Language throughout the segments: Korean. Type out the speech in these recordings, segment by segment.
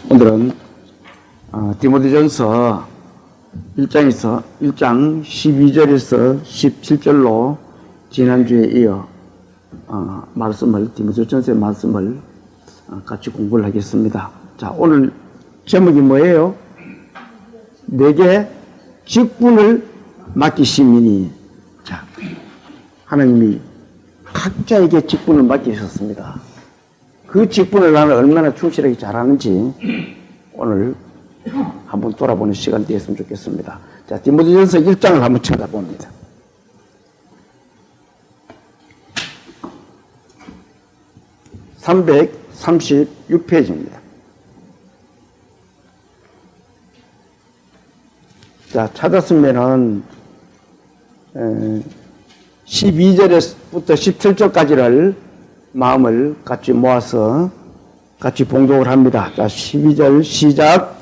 오늘은 디모데전서 1장 12절에서 17절로 지난주에 이어 디모데전서의 말씀을 같이 공부를 하겠습니다. 자, 오늘 제목이 뭐예요? 내게 직분을 맡기시미니. 자, 하나님이 각자에게 직분을 맡기셨습니다. 그 직분을 나는 얼마나 충실하게 잘하는지 오늘 한번 돌아보는 시간이 되었으면 좋겠습니다. 자, 디모데전서 1장을 한번 쳐다봅니다. (336페이지입니다) 자, 찾았으면은 12절부터 17절까지를 마음을 같이 모아서 같이 봉독을 합니다. 자, 12절 시작.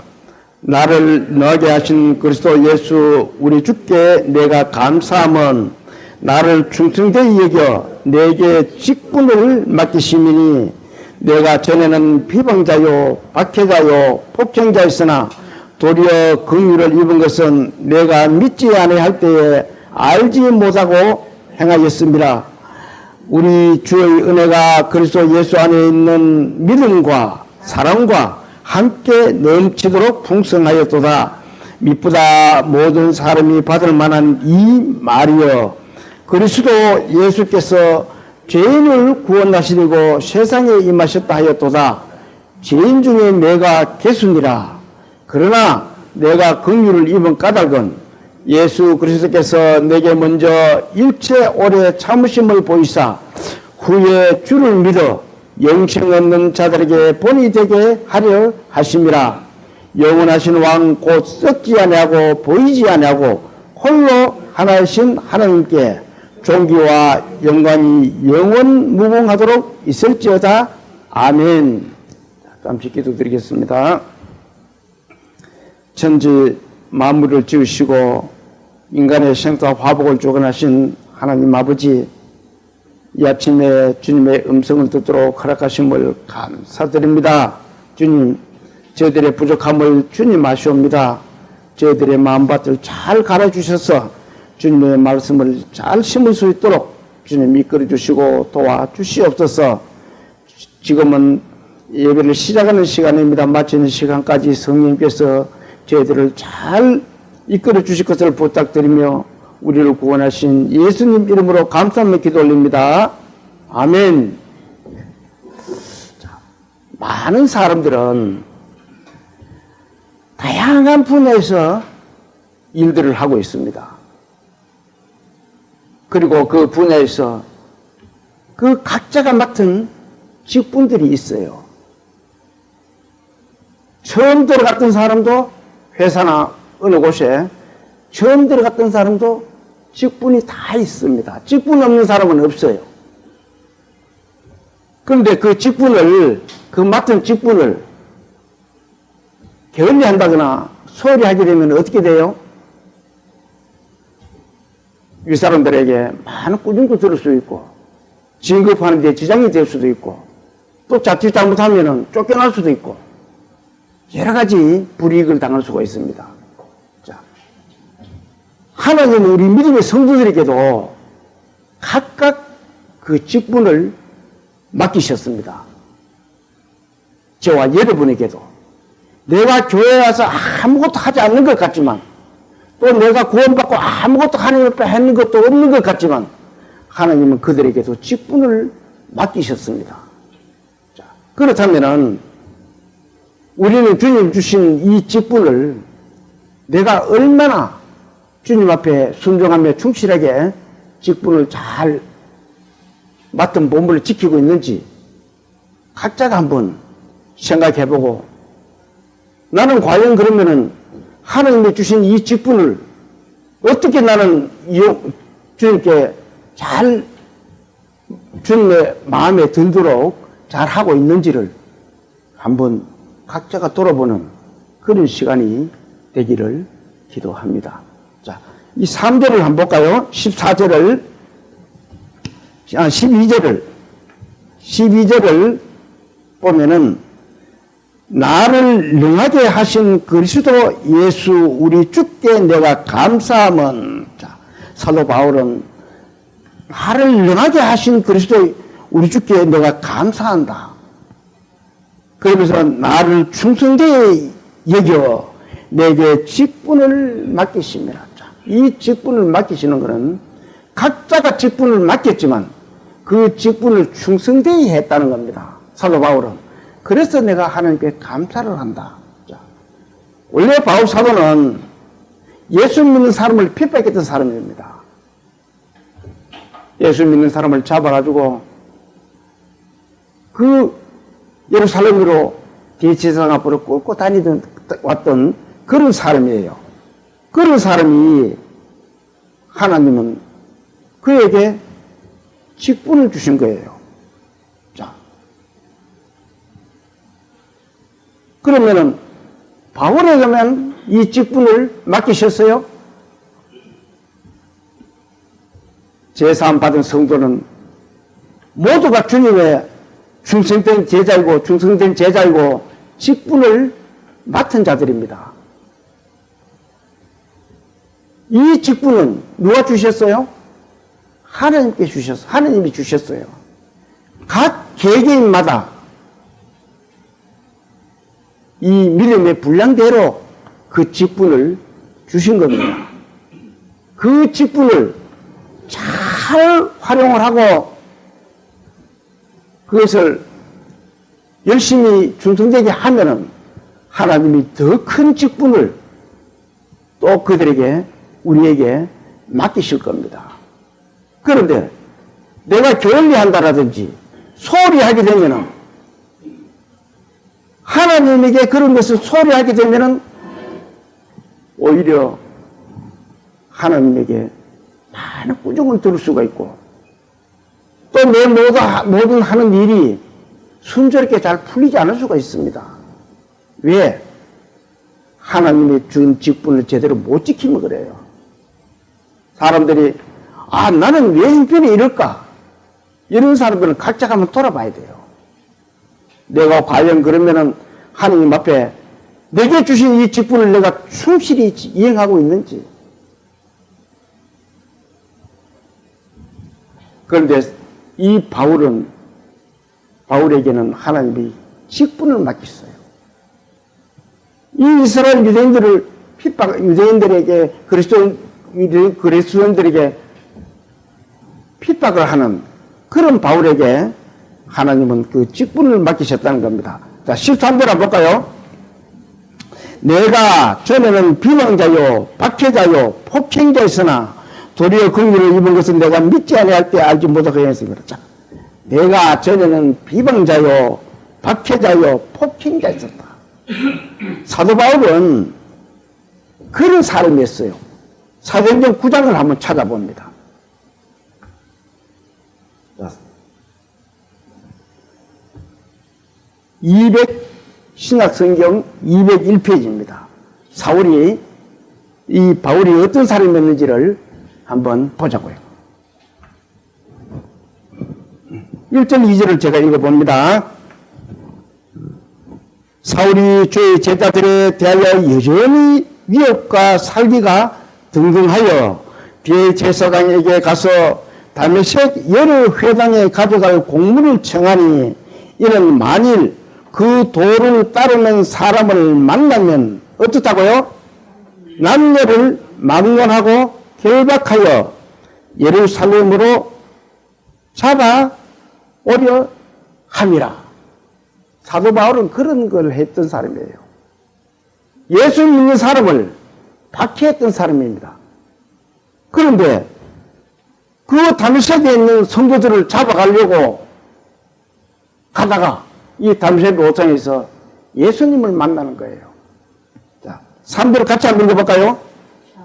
나를 너게 하신 그리스도 예수 우리 주께 내가 감사함은 나를 충성되이 여겨 내게 직분을 맡기시미니 내가 전에는 비방자요 박해자요 폭행자였으나 도리어 긍휼을 입은 것은 내가 믿지 아니할 때에 알지 못하고 행하였습니다. 우리 주의 은혜가 그리스도 예수 안에 있는 믿음과 사랑과 함께 넘치도록 풍성하였도다. 미쁘다 모든 사람이 받을 만한 이 말이여 그리스도 예수께서 죄인을 구원하시려고 세상에 임하셨다 하였도다. 죄인 중에 내가 개수니라. 그러나 내가 긍휼을 입은 까닭은 예수 그리스도께서 내게 먼저 일체 오래 참으심을 보이사 후에 주를 믿어 영생 없는 자들에게 본이 되게 하려 하심이라. 영원하신 왕 곧 썩지 아니하고 보이지 아니하고 홀로 하나이신 하나님께 존귀와 영광이 영원 무궁하도록 있을지어다. 아멘. 잠시 기도드리겠습니다. 천지 만물을 지으시고 인간의 생사 화복을 주관하신 하나님 아버지, 이 아침에 주님의 음성을 듣도록 허락하심을 감사드립니다. 주님, 저희들의 부족함을 주님 아시옵니다. 저희들의 마음밭을 잘 갈아주셔서 주님의 말씀을 잘 심을 수 있도록 주님 이끌어 주시고 도와주시옵소서. 지금은 예배를 시작하는 시간입니다. 마치는 시간까지 성령께서 저희들을 잘 이끌어 주실 것을 부탁드리며 우리를 구원하신 예수님 이름으로 감사하며 기도 올립니다. 아멘. 자, 많은 사람들은 다양한 분야에서 일들을 하고 있습니다. 그리고 그 분야에서 그 각자가 맡은 직분들이 있어요. 처음 들어갔던 사람도 회사나 어느 곳에 처음 들어갔던 사람도 직분이 다 있습니다. 직분 없는 사람은 없어요. 그런데 그 맡은 직분을 게을리 한다거나 소홀히 하게 되면 어떻게 돼요? 이 사람들에게 많은 꾸중도 들을 수 있고, 진급하는 데 지장이 될 수도 있고, 또 자칫 잘못하면 쫓겨날 수도 있고, 여러 가지 불이익을 당할 수가 있습니다. 자, 하나님은 우리 믿음의 성도들에게도 각각 그 직분을 맡기셨습니다. 저와 여러분에게도. 내가 교회에 와서 아무것도 하지 않는 것 같지만, 또 내가 구원받고 아무것도 하나님 앞에 하는 것도 없는 것 같지만, 하나님은 그들에게도 직분을 맡기셨습니다. 자, 그렇다면은, 우리는 주님 주신 이 직분을 내가 얼마나 주님 앞에 순종하며 충실하게 직분을 잘 맡은 본분을 지키고 있는지 각자가 한번 생각해보고, 나는 과연 그러면은 하나님이 주신 이 직분을 어떻게 나는 주님께 잘 주님의 마음에 들도록 잘 하고 있는지를 한번 각자가 돌아보는 그런 시간이 되기를 기도합니다. 자, 이 3절을 한번 볼까요? 12절을 보면은 나를 능하게 하신 그리스도 예수 우리 주께 내가 감사함은, 자, 사도 바울은 나를 능하게 하신 그리스도 우리 주께 내가 감사한다. 그러면서 나를 충성되이 여겨 내게 직분을 맡기십니다. 자, 이 직분을 맡기시는 것은 각자가 직분을 맡겼지만 그 직분을 충성되이 했다는 겁니다. 사도 바울은. 그래서 내가 하나님께 감사를 한다. 자, 원래 바울 사도는 예수 믿는 사람을 핍박했던 사람입니다. 예수 믿는 사람을 잡아가지고 그 예루살렘으로 대제사장 앞으로 끌고 왔던 그런 사람이에요. 그런 사람이 하나님은 그에게 직분을 주신 거예요. 자, 그러면은 바울에게만 이 직분을 맡기셨어요? 제사함 받은 성도는 모두가 주님의 충성된 제자이고 직분을 맡은 자들입니다. 이 직분은 누가 주셨어요? 하나님께 주셨어요. 하나님이 주셨어요. 각 개개인마다 이 믿음의 분량대로 그 직분을 주신 겁니다. 그 직분을 잘 활용을 하고 그것을 열심히 충성되게 하면은 하나님이 더 큰 직분을 또 그들에게, 우리에게 맡기실 겁니다. 그런데 내가 게을리 한다라든지 소홀히 하게 되면은, 하나님에게 그런 것을 소홀히 하게 되면은 오히려 하나님에게 많은 꾸중을 들을 수가 있고 또 내 모든 하는 일이 순조롭게 잘 풀리지 않을 수가 있습니다. 왜? 하나님의 준 직분을 제대로 못 지키면 그래요. 사람들이 나는 왜 형편이 이럴까? 이런 사람들은 각자가 한번 돌아봐야 돼요. 내가 과연 그러면은 하나님 앞에 내게 주신 이 직분을 내가 충실히 이행하고 있는지. 그런데 이 바울에게는 하나님이 직분을 맡겼어요. 이 이스라엘 유대인들을 유대인들에게 그리스도인들에게 핍박을 하는 그런 바울에게 하나님은 그 직분을 맡기셨다는 겁니다. 자, 13절 한번 볼까요? 내가 전에는 비방자요, 박해자요, 폭행자였으나 도리어 긍휼을 입은 것은 내가 믿지 아니할 때 알지 못하고 했습니다. 자, 내가 전에는 비방자요, 박해자요, 폭행자였었다. 사도 바울은 그런 사람이었어요. 사도행전 9장을 한번 찾아봅니다. 신약성경 201페이지입니다. 바울이 어떤 사람이었는지를 한번 보자고요. 1절 2절을 제가 읽어봅니다. 사울이 주의 제자들에 대하여 여전히 위협과 살기가 등등하여 대제사장에게 가서 다메섹 여러 회당에 가져갈 공문을 청하니 이는 만일 그 도를 따르는 사람을 만나면 어떻다고요? 남녀를 막론하고 결박하여 예루살렘으로 잡아오려 함이라. 사도 바울은 그런 걸 했던 사람이에요. 예수 믿는 사람을 박해했던 사람입니다. 그런데 그 다메섹에 있는 성도들을 잡아가려고 가다가 이 다메섹 오창에서 예수님을 만나는 거예요. 자, 3절 같이 한번 읽어볼까요?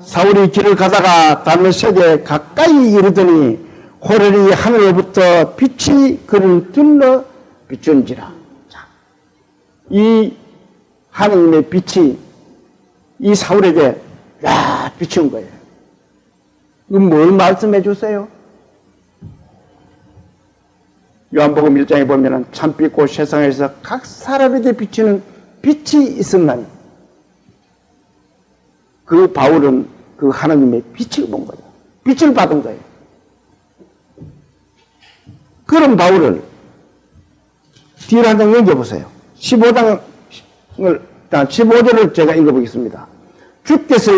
사울이 길을 가다가 다메섹에 가까이 이르더니 호련히 하늘로부터 빛이 그를 둘러 비춘지라. 자, 이 하느님의 빛이 이 사울에게 비춘 거예요. 이건 뭘 말씀해 주세요? 요한복음 1장에 보면은 참빛 곧 세상에서 각 사람에게 비치는 빛이 있었나니. 그 바울은 그 하나님의 빛을 본 거예요. 빛을 받은 거예요. 그런 바울을 뒤로 한 장 넘겨보세요. 15절을 제가 읽어보겠습니다. 주께서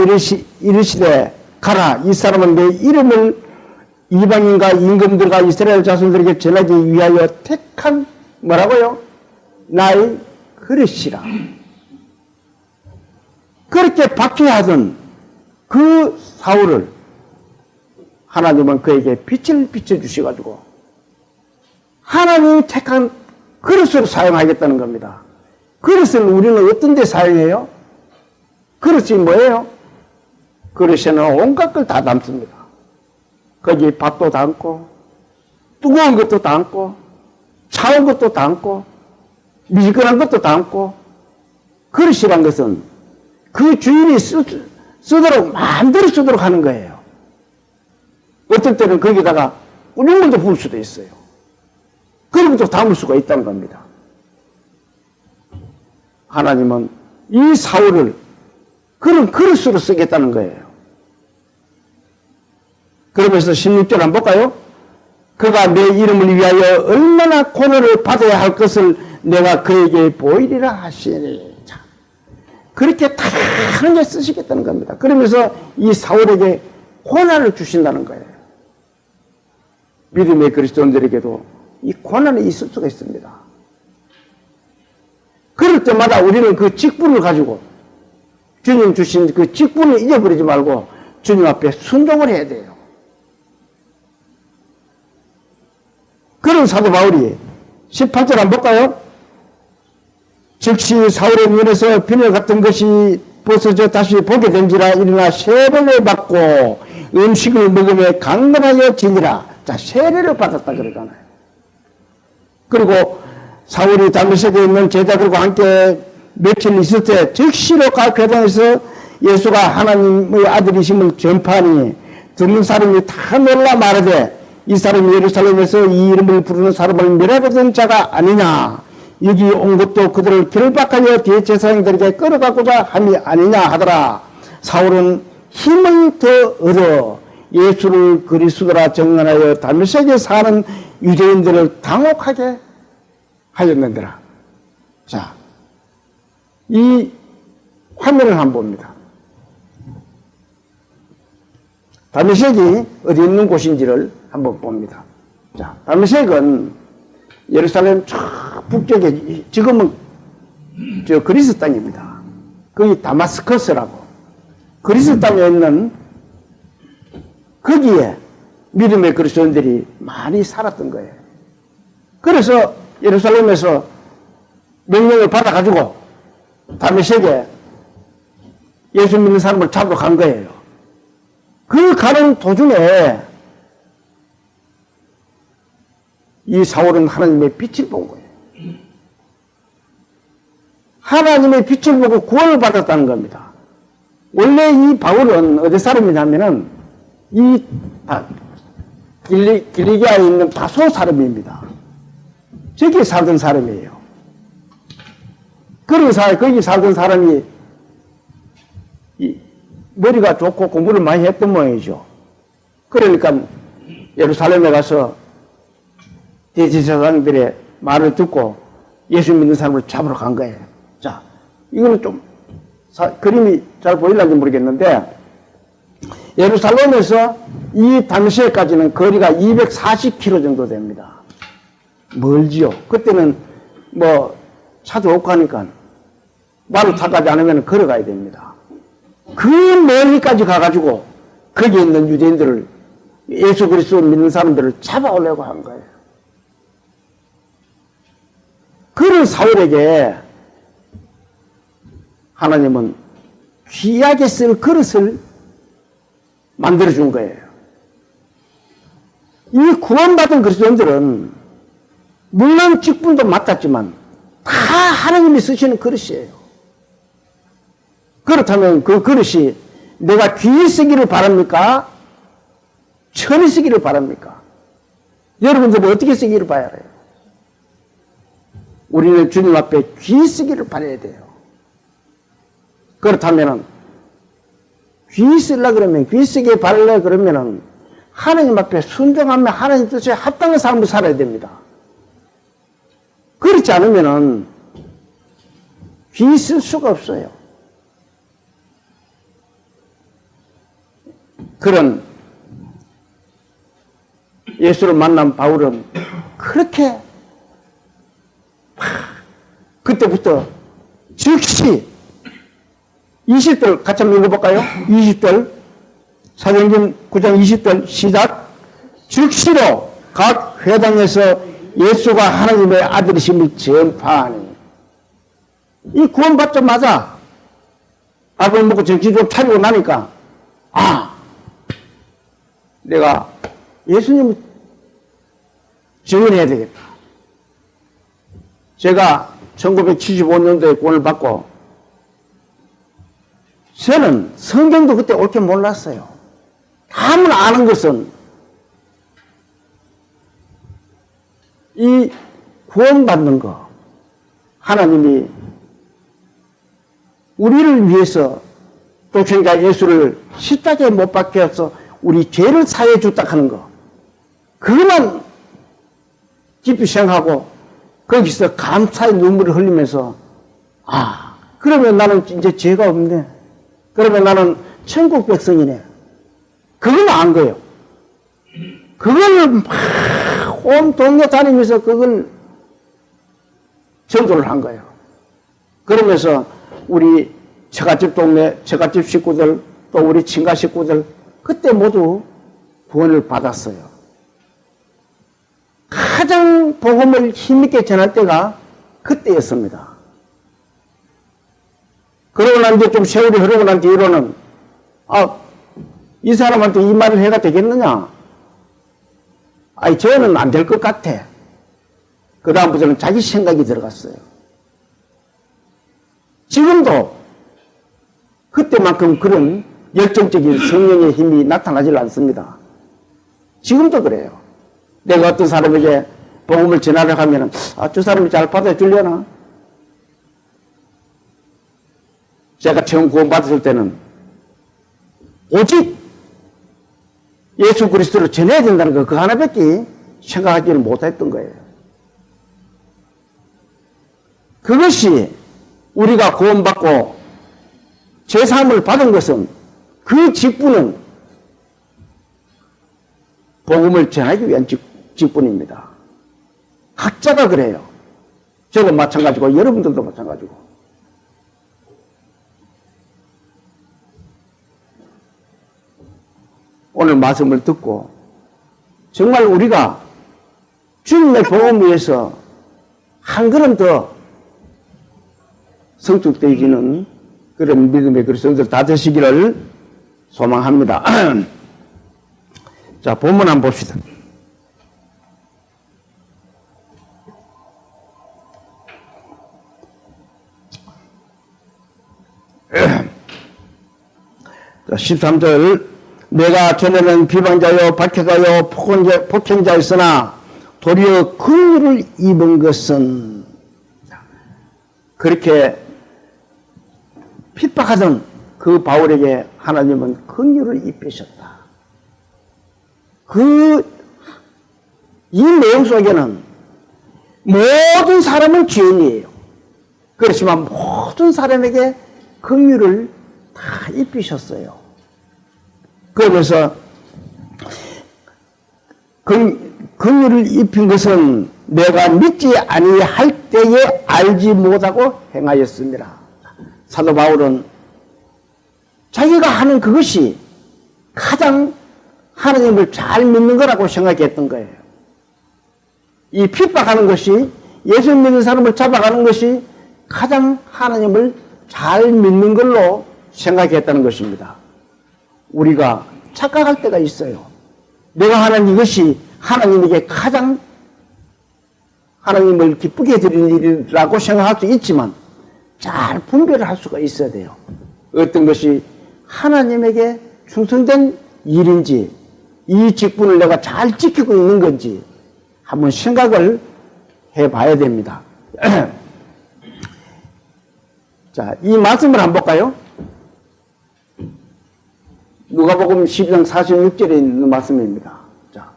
이르시되 가라, 이 사람은 내 이름을 이방인과 임금들과 이스라엘 자손들에게 전하기 위하여 택한 뭐라고요? 나의 그릇이라. 그렇게 박해하던 그 사울을 하나님은 그에게 빛을 비춰주셔가지고 하나님이 택한 그릇으로 사용하겠다는 겁니다. 그릇을 우리는 어떤 데 사용해요? 그릇이 뭐예요? 그릇에는 온갖 걸 다 담습니다. 거기 밥도 담고 뜨거운 것도 담고 차운 것도 담고 미지근한 것도 담고. 그릇이란 것은 그 주인이 쓰도록 마음대로 쓰도록 하는 거예요. 어떨 때는 거기다가 우는 물도 부을 수도 있어요. 그런 것도 담을 수가 있다는 겁니다. 하나님은 이 사울을 그런 그릇으로 쓰겠다는 거예요. 그러면서 16절 한번 볼까요? 그가 내 이름을 위하여 얼마나 고난을 받아야 할 것을 내가 그에게 보이리라 하시니. 자, 그렇게 다 하나님 쓰시겠다는 겁니다. 그러면서 이 사울에게 고난을 주신다는 거예요. 믿음의 그리스도인들에게도 이 고난이 있을 수가 있습니다. 그럴 때마다 우리는 그 직분을 가지고 주님 주신 그 직분을 잊어버리지 말고 주님 앞에 순종을 해야 돼요. 그런 사도 바울이 18절 한번 볼까요? 즉시 사울의 눈에서 비늘 같은 것이 벗어져 다시 보게 된지라. 일어나 세례를 받고 음식을 먹으며 강건하여 지니라. 자, 세례를 받았다 그러잖아요. 그리고 사울이 다메섹에 있는 제자들과 함께 며칠 있을 때 즉시로 각 회당에서 예수가 하나님의 아들이심을 전파하니 듣는 사람이 다 놀라 말하되 이 사람이 예루살렘에서 이 이름을 부르는 사람을 멸하려던 자가 아니냐. 여기 온 것도 그들을 결박하여 대제사장들에게 끌어가고자 함이 아니냐 하더라. 사울은 힘을 더 얻어 예수를 그리스도라 정언하여 다메섹에 사는 유대인들을 당혹하게 하였는데라. 자, 이 화면을 한번 봅니다. 다메섹이 어디 있는 곳인지를 한번 봅니다. 자, 다메섹은 예루살렘 저 북쪽에, 지금은 저 그리스 땅입니다. 거기 다마스커스라고. 그리스 땅에 있는 거기에 믿음의 그리스도인들이 많이 살았던 거예요. 그래서 예루살렘에서 명령을 받아가지고 다메섹에 예수 믿는 사람을 잡으러 간 거예요. 그 가는 도중에 이 사울은 하나님의 빛을 본 거예요. 하나님의 빛을 보고 구원을 받았다는 겁니다. 원래 이 바울은 어디 사람이냐면은 이 길리기아에 있는 다소 사람입니다. 저기 살던 사람이에요. 그런 거기 살던 사람이 머리가 좋고 공부를 많이 했던 모양이죠. 그러니까 예루살렘에 가서 대제사장들의 말을 듣고 예수 믿는 사람을 잡으러 간 거예요. 자, 이거는 좀 그림이 잘 보일는지 모르겠는데 예루살렘에서 이 다메섹까지는 거리가 240km 정도 됩니다. 멀지요. 그때는 뭐 차도 없고 하니까 말을 타가지 않으면 걸어가야 됩니다. 그 멀리까지 가가지고 거기 있는 유대인들을, 예수 그리스도를 믿는 사람들을 잡아오려고 한 거예요. 그런 사울에게 하나님은 귀하게 쓸 그릇을 만들어준 거예요. 이 구원받은 그리스도인들은 물론 직분도 맡았지만 다 하나님이 쓰시는 그릇이에요. 그렇다면 그 그릇이 내가 귀히 쓰기를 바랍니까? 천히 쓰기를 바랍니까? 여러분들은 어떻게 쓰기를 바라요? 우리는 주님 앞에 귀히 쓰기를 바라야 돼요. 그렇다면은 귀 쓰려 그러면 귀 쓰게 바르려 그러면은 하나님 앞에 순종하며 하나님 뜻에 합당한 삶을 살아야 됩니다. 그렇지 않으면은 귀 쓸 수가 없어요. 그런 예수를 만난 바울은 그렇게 그때부터 즉시 20절 같이 한번 읽어볼까요? 20절 사도행전 9장 20절 시작. 즉시로 각 회당에서 예수가 하나님의 아들이심을 전파하니. 이 구원받자마자 밥을 먹고 정신 좀 차리고 나니까 내가 예수님을 증언해야 되겠다. 제가 1975년도에 구원을 받고 저는 성경도 그때 옳게 몰랐어요. 다만 아는 것은 이 구원받는 거 하나님이 우리를 위해서 독생자 예수를 십자가에 못 박혀서 우리 죄를 사해 줬다 하는 거 그것만 깊이 생각하고 거기서 감사의 눈물을 흘리면서 그러면 나는 이제 죄가 없네. 그러면 나는 천국 백성이네. 그걸 안 거예요. 그걸 막 온 동네 다니면서 그걸 전도를 한 거예요. 그러면서 우리 처갓집 동네, 처갓집 식구들, 또 우리 친가 식구들, 그때 모두 구원을 받았어요. 가장 복음을 힘있게 전할 때가 그때였습니다. 그러고 난 뒤에 좀 세월이 흐르고 난 뒤로는, 이 사람한테 이 말을 해가 되겠느냐? 저는 안 될 것 같아. 그 다음부터는 자기 생각이 들어갔어요. 지금도 그때만큼 그런 열정적인 성령의 힘이 나타나질 않습니다. 지금도 그래요. 내가 어떤 사람에게 복음을 전하려고 하면 저 사람이 잘 받아주려나? 제가 처음 구원받았을 때는 오직 예수 그리스도를 전해야 된다는 거 그 하나밖에 생각하지는 못했던 거예요. 그것이 우리가 구원받고 제사함을 받은 것은 그 직분은 복음을 전하기 위한 직분입니다. 각자가 그래요. 저도 마찬가지고 여러분들도 마찬가지고. 오늘 말씀을 듣고 정말 우리가 주님의 복음을 위해서 한 걸음 더 성숙되어지는 그런 믿음의 그리스도인들 다 되시기를 소망합니다. 자, 본문 한번 봅시다. 자, 13절 내가 전에는 비방자요 박해가요 폭행자였으나 도리어 긍휼을 입은 것은 그렇게 핍박하던 그 바울에게 하나님은 긍휼을 입히셨다. 이 내용 속에는 모든 사람은 죄인이에요. 그렇지만 모든 사람에게 긍휼을 다 입히셨어요. 그러면서 긍휼을 입힌 것은 내가 믿지 아니할 때에 알지 못하고 행하였습니다. 사도 바울은 자기가 하는 그것이 가장 하나님을 잘 믿는 거라고 생각했던 거예요. 이 핍박하는 것이 예수 믿는 사람을 잡아가는 것이 가장 하나님을 잘 믿는 걸로 생각했다는 것입니다. 우리가 착각할 때가 있어요. 내가 하는 이것이 하나님에게 가장 하나님을 기쁘게 해드리는 일이라고 생각할 수 있지만 잘 분별을 할 수가 있어야 돼요. 어떤 것이 하나님에게 충성된 일인지 이 직분을 내가 잘 지키고 있는 건지 한번 생각을 해봐야 됩니다. 자, 이 말씀을 한번 볼까요? 누가복음 12장 46절에 있는 말씀입니다. 자,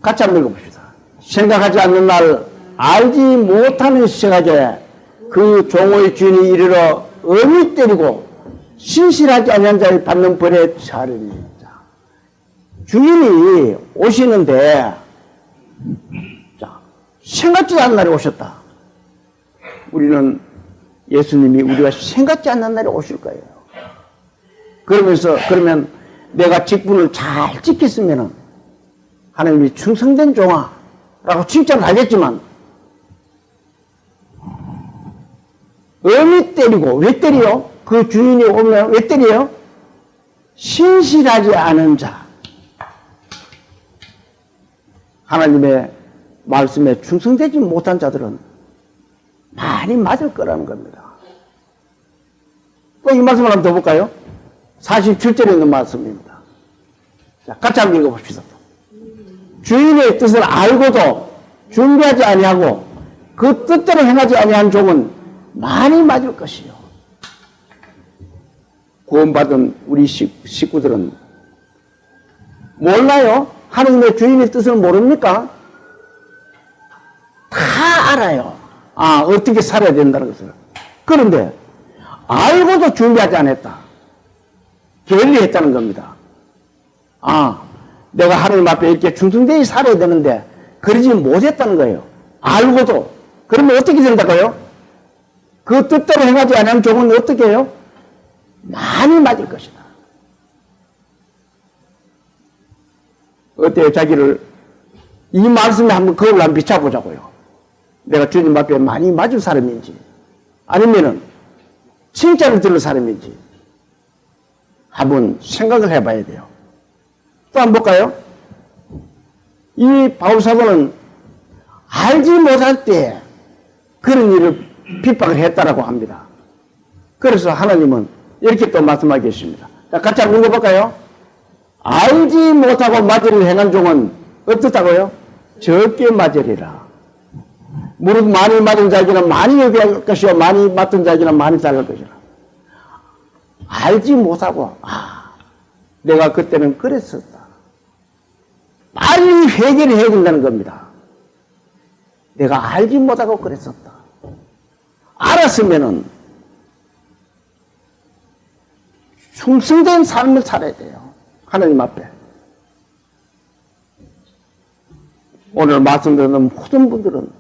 같이 한번 읽어봅시다. 생각하지 않는 날, 알지 못하는 시각에 그 종의 주인이 이르러 엄히 때리고 신실하지 아니한 자를 받는 벌에 처하리니. 주인이 오시는데, 자, 생각지도 않는 날에 오셨다. 우리는 예수님이 우리가 생각지 않는 날에 오실 거예요. 그러면 내가 직분을 잘 지켰으면 하나님이 충성된 종아라고 칭찬을 하겠지만, 엄히 때리고, 왜 때려요? 그 주인이 오면 왜 때려요? 신실하지 않은 자. 하나님의 말씀에 충성되지 못한 자들은 많이 맞을 거라는 겁니다. 또 이 말씀을 한번 더 볼까요? 47절에 있는 말씀입니다. 자, 같이 한번 읽어봅시다. 주인의 뜻을 알고도 준비하지 아니하고 그 뜻대로 행하지 아니한 종은 많이 맞을 것이요. 구원받은 우리 식구들은 몰라요? 하나님의 주인의 뜻을 모릅니까? 다 알아요. 아, 어떻게 살아야 된다는 것을. 그런데 알고도 준비하지 않았다. 게을리했다는 겁니다. 아, 내가 하나님 앞에 이렇게 충성되게 살아야 되는데 그러지 못했다는 거예요. 알고도. 그러면 어떻게 된다고요? 그 뜻대로 행하지 않은 종은 어떻게 해요? 많이 맞을 것이다. 어때요? 자기를 이 말씀에 한번 거울을 한번 비춰보자고요. 내가 주님 앞에 많이 맞을 사람인지 아니면은 칭찬을 들을 사람인지 한번 생각을 해봐야 돼요. 또 한번 볼까요? 이 바울사도는 알지 못할 때 그런 일을 핍박을 했다라고 합니다. 그래서 하나님은 이렇게 또 말씀하겠습니다. 자, 같이 한번 읽어볼까요? 알지 못하고 맞으려 행한 종은 어떻다고요? 적게 맞으리라. 무릇 많이 맞은 자에게는 많이 요구할 것이요 많이 맞은 자에게는 많이 달할 것이라. 알지 못하고 내가 그때는 그랬었다. 빨리 회개를 해야 된다는 겁니다. 내가 알지 못하고 그랬었다. 알았으면은 충성된 삶을 살아야 돼요. 하나님 앞에. 오늘 말씀 듣는 모든 분들은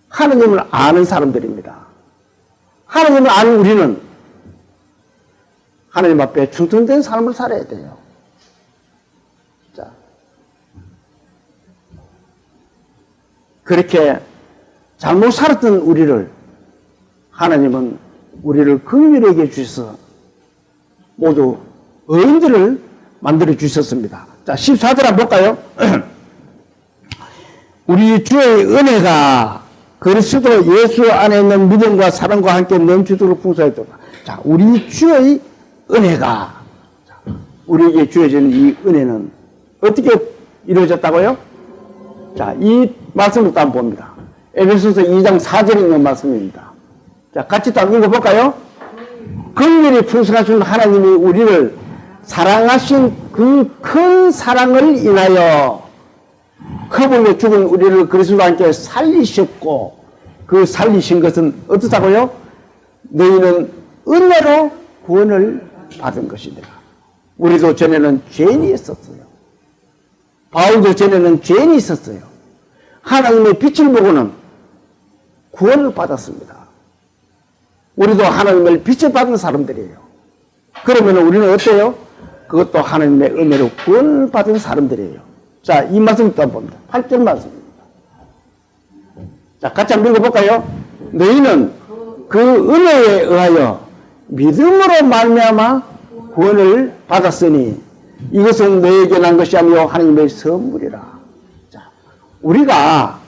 하나님을 아는 사람들입니다. 하나님을 아는 우리는 하나님 앞에 충성된 삶을 살아야 돼요. 자, 그렇게 잘못 살았던 우리를 하나님은 우리를 긍휼히 여겨 주셔서 모두 어른들을 만들어 주셨습니다. 자, 14절 한번 볼까요? 우리 주의 은혜가 그리스도 예수 안에 있는 믿음과 사랑과 함께 넘치도록 풍성했도다. 자, 우리 주의 은혜가, 우리에게 주어지는 이 은혜는 어떻게 이루어졌다고요? 자, 이 말씀을 또 한번 봅니다. 에베소서 2장 4절에 있는 말씀입니다. 자, 같이 또 한번 읽어볼까요? 긍휼이 풍성하신 하나님이 우리를 사랑하신 그 큰 사랑을 인하여 커불려 죽은 우리를 그리스도와 함께 살리셨고, 그 살리신 것은 어떻다고요? 너희는 은혜로 구원을 받은 것이니라. 우리도 전에는 죄인이 있었어요. 바울도 전에는 죄인이 있었어요. 하나님의 빛을 보고는 구원을 받았습니다. 우리도 하나님의 빛을 받은 사람들이에요. 그러면 우리는 어때요? 그것도 하나님의 은혜로 구원을 받은 사람들이에요. 자, 이 말씀 또 봅니다. 8절 말씀입니다. 자, 같이 한번 읽어볼까요? 너희는 그 은혜에 의하여 믿음으로 말미암아 구원을 받았으니 이것은 너에게 난 것이 아니요 하나님의 선물이라. 자, 우리가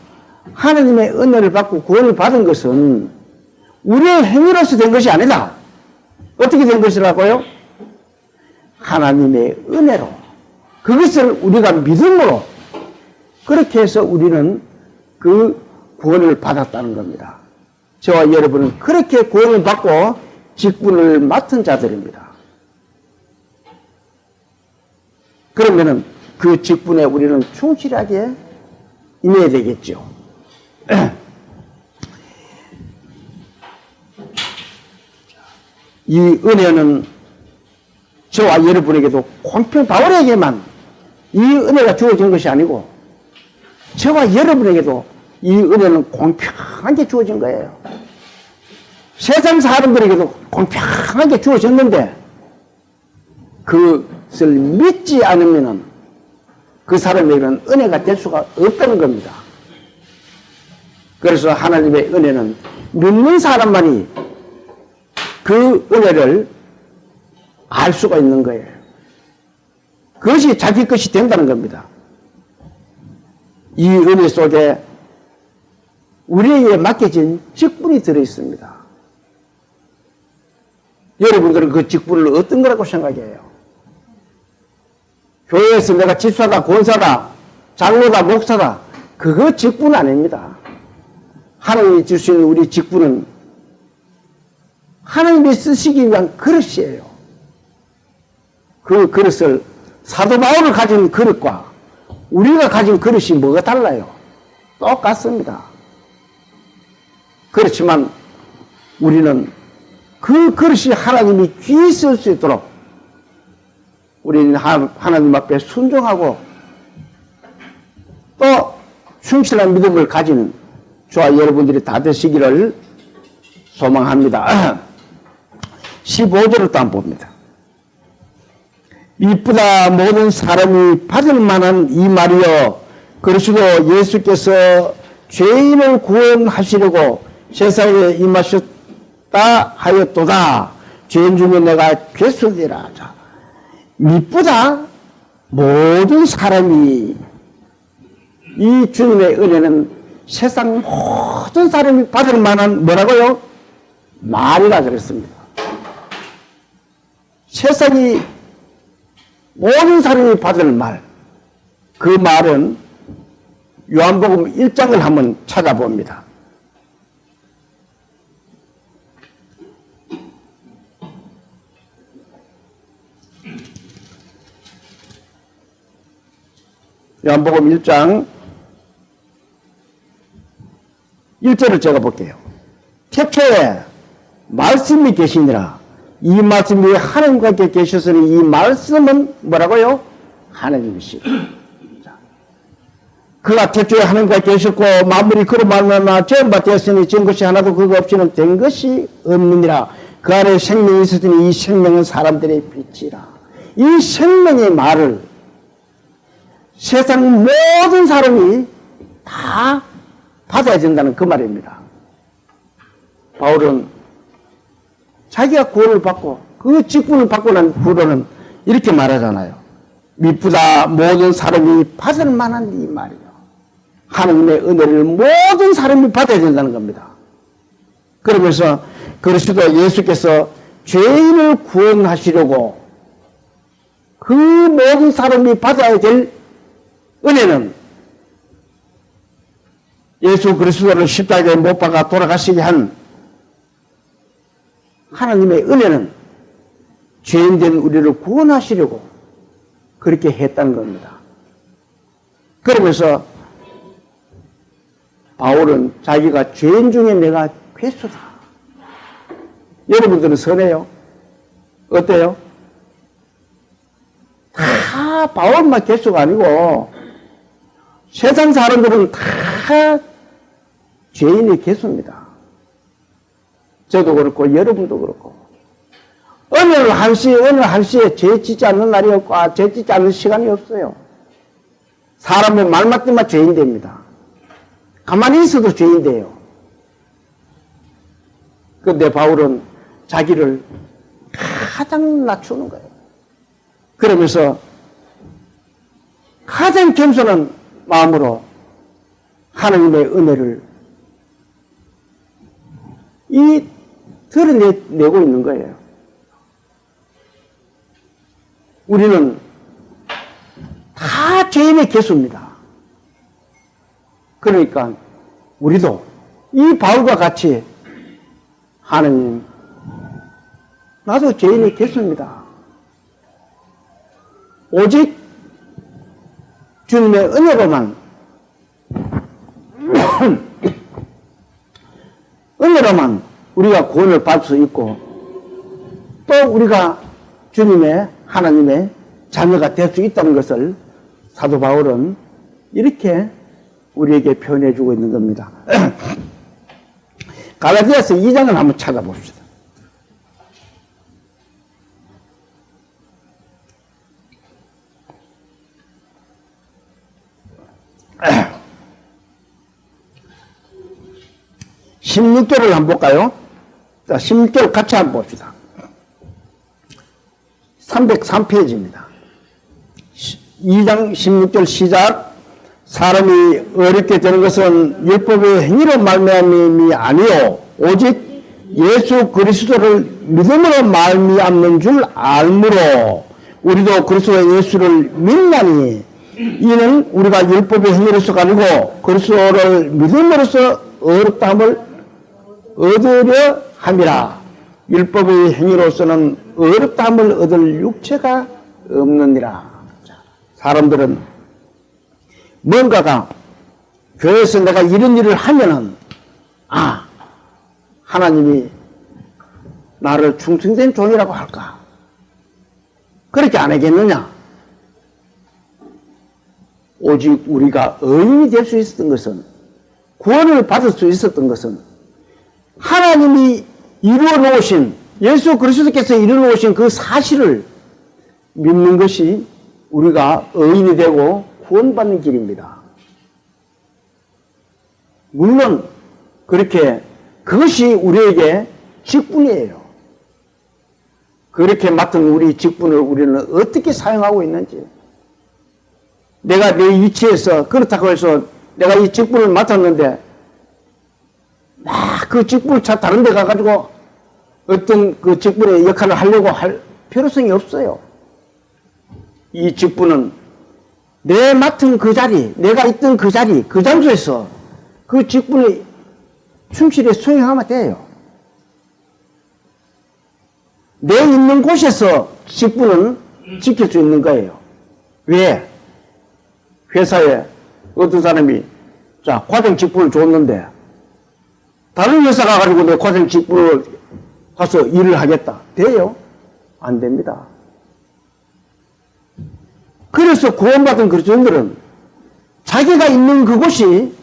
하나님의 은혜를 받고 구원을 받은 것은 우리의 행위로서 된 것이 아니다. 어떻게 된 것이라고요? 하나님의 은혜로. 그것을 우리가 믿음으로 그렇게 해서 우리는 그 구원을 받았다는 겁니다. 저와 여러분은 그렇게 구원을 받고 직분을 맡은 자들입니다. 그러면은 그 직분에 우리는 충실하게 임해야 되겠죠. 이 은혜는 저와 여러분에게도 바울에게만 이 은혜가 주어진 것이 아니고 저와 여러분에게도 이 은혜는 공평하게 주어진 거예요. 세상 사람들에게도 공평하게 주어졌는데 그것을 믿지 않으면 그 사람에게는 은혜가 될 수가 없다는 겁니다. 그래서 하나님의 은혜는 믿는 사람만이 그 은혜를 알 수가 있는 거예요. 그것이 자기 것이 된다는 겁니다. 이 은혜 속에 우리에게 맡겨진 직분이 들어있습니다. 여러분들은 그 직분을 어떤 거라고 생각해요? 교회에서 내가 집사다, 권사다, 장로다, 목사다, 그거 직분 아닙니다. 하나님이 줄 수 있는 우리 직분은 하나님이 쓰시기 위한 그릇이에요. 그 그릇을 사도 바울을 가진 그릇과 우리가 가진 그릇이 뭐가 달라요? 똑같습니다. 그렇지만 우리는 그 그릇이 하나님이 귀히 쓸 수 있도록 우리는 하나님 앞에 순종하고 또 충실한 믿음을 가지는 저와 여러분들이 다 되시기를 소망합니다. 15절을 또 한번 봅니다. 이쁘다 모든 사람이 받을 만한 이 말이여 그리스도 예수께서 죄인을 구원하시려고 세상에 임하셨다 하였도다. 죄인 중에 내가 괴수되라. 이쁘다 모든 사람이 이 주님의 은혜는 세상 모든 사람이 받을 만한 뭐라고요? 말이라 그랬습니다. 세상이 모든 사람이 받을 말, 그 말은 요한복음 1장을 한번 찾아봅니다. 요한복음 1장 1절을 제가 볼게요. 태초에 말씀이 계시니라. 이 말씀이 하나님과 함께 계셨으니 이 말씀은 뭐라고요? 하나님이시라. 그가 태초에 하나님과 계셨고 만물이 그로 말미암아 전바 되었으니 전 것이 하나도 그거 없이는 된 것이 없느니라. 그 안에 생명이 있었으니 이 생명은 사람들의 빛이라. 이 생명의 말을 세상 모든 사람이 다 받아야 된다는 그 말입니다. 바울은 자기가 구원을 받고 그 직분을 받고 난 후로는 이렇게 말하잖아요. 미쁘다 모든 사람이 받을 만한 이 말이요. 하나님의 은혜를 모든 사람이 받아야 된다는 겁니다. 그러면서 그리스도 예수께서 죄인을 구원하시려고 그 모든 사람이 받아야 될 은혜는 예수 그리스도를 십자가에 못 박아 돌아가시게 한 하나님의 은혜는 죄인된 우리를 구원하시려고 그렇게 했다는 겁니다. 그러면서 바울은 자기가 죄인 중에 내가 괴수다. 여러분들은 선해요? 어때요? 다 바울만 괴수가 아니고 세상 사람들은 다 죄인의 괴수입니다. 저도 그렇고 여러분도 그렇고 어느 한시에 죄 짓지 않는 날이 없고 죄 짓지 않는 시간이 없어요. 사람의 말맞기만 죄인 됩니다. 가만히 있어도 죄인 돼요. 그런데 바울은 자기를 가장 낮추는 거예요. 그러면서 가장 겸손한 마음으로 하나님의 은혜를 드러내고 있는 거예요. 우리는 다 죄인의 개수입니다. 그러니까 우리도 이 바울과 같이 하나님, 나도 죄인의 개수입니다. 오직 주님의 은혜로만 은혜로만 우리가 구원을 받을 수 있고 또 우리가 주님의 하나님의 자녀가 될 수 있다는 것을 사도 바울은 이렇게 우리에게 표현해 주고 있는 겁니다. 갈라디아서 2장을 한번 찾아봅시다. (16절을) 한번 볼까요? 자, 16절 같이 한번 봅시다. 303페이지입니다. 2장 16절 시작. 사람이 어렵게 되는 것은 율법의 행위로 말미암음이 아니요 오직 예수 그리스도를 믿음으로 말미암는 줄 알므로 우리도 그리스도 예수를 믿나니 이는 우리가 율법의 행위로서가 아니고 그리스도를 믿음으로써 어렵다함을 얻으려 함이라. 율법의 행위로서는 어렵다함을 얻을 육체가 없느니라. 사람들은 뭔가가 교회에서 내가 이런 일을 하면은 하나님이 나를 충성된 종이라고 할까? 그렇게 안 하겠느냐? 오직 우리가 의인이 될 수 있었던 것은, 구원을 받을 수 있었던 것은 하나님이 이루어 놓으신, 예수 그리스도께서 이루어 놓으신 그 사실을 믿는 것이 우리가 의인이 되고 구원받는 길입니다. 물론 그렇게 그것이 우리에게 직분이에요. 그렇게 맡은 우리 직분을 우리는 어떻게 사용하고 있는지, 내가 내 위치에서 그렇다고 해서 내가 이 직분을 맡았는데 막 그 직분을 다른 데 가가지고 어떤 그 직분의 역할을 하려고 할 필요성이 없어요. 이 직분은 내 맡은 그 자리, 내가 있던 그 자리, 그 장소에서 그 직분을 충실히 수행하면 돼요. 내 있는 곳에서 직분은 지킬 수 있는 거예요. 왜? 회사에 어떤 사람이 과장 직분을 줬는데 다른 회사 가가지고 내 과장 직분을 가서 일을 하겠다. 돼요? 안 됩니다. 그래서 구원받은 그리스도인들은 자기가 있는 그곳이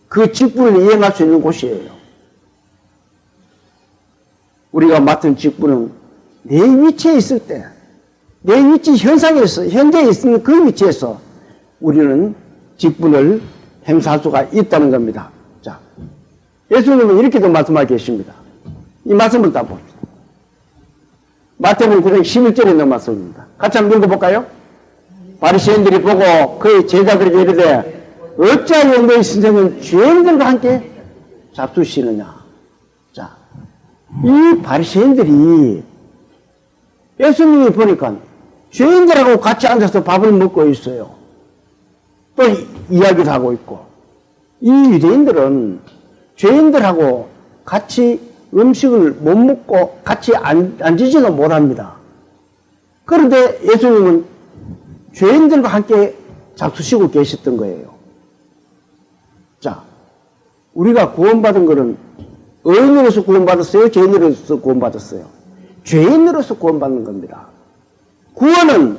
그 직분을 이행할 수 있는 곳이에요. 우리가 맡은 직분은 내 위치에 있을 때, 내 위치 현상에서, 현재 있는 그 위치에서 우리는 직분을 행사할 수가 있다는 겁니다. 자, 예수님은 이렇게도 말씀하고 계십니다. 이 말씀을 다 봅시다. 마태복음 9장 11절에 있는 말씀입니다. 같이 한번 읽어볼까요? 바리새인들이 보고 그의 제자들에게 이르되 어찌하여 너희 선생은 죄인들과 함께 잡수시느냐. 자, 이 바리새인들이 예수님이 보니까 죄인들하고 같이 앉아서 밥을 먹고 있어요. 또 이야기도 하고 있고, 이 유대인들은 죄인들하고 같이 음식을 못 먹고 같이 앉지도 못합니다. 그런데 예수님은 죄인들과 함께 잡수시고 계셨던 거예요. 자, 우리가 구원받은 것은 의인으로서 구원받았어요? 죄인으로서 구원받았어요? 죄인으로서 구원받는 겁니다. 구원은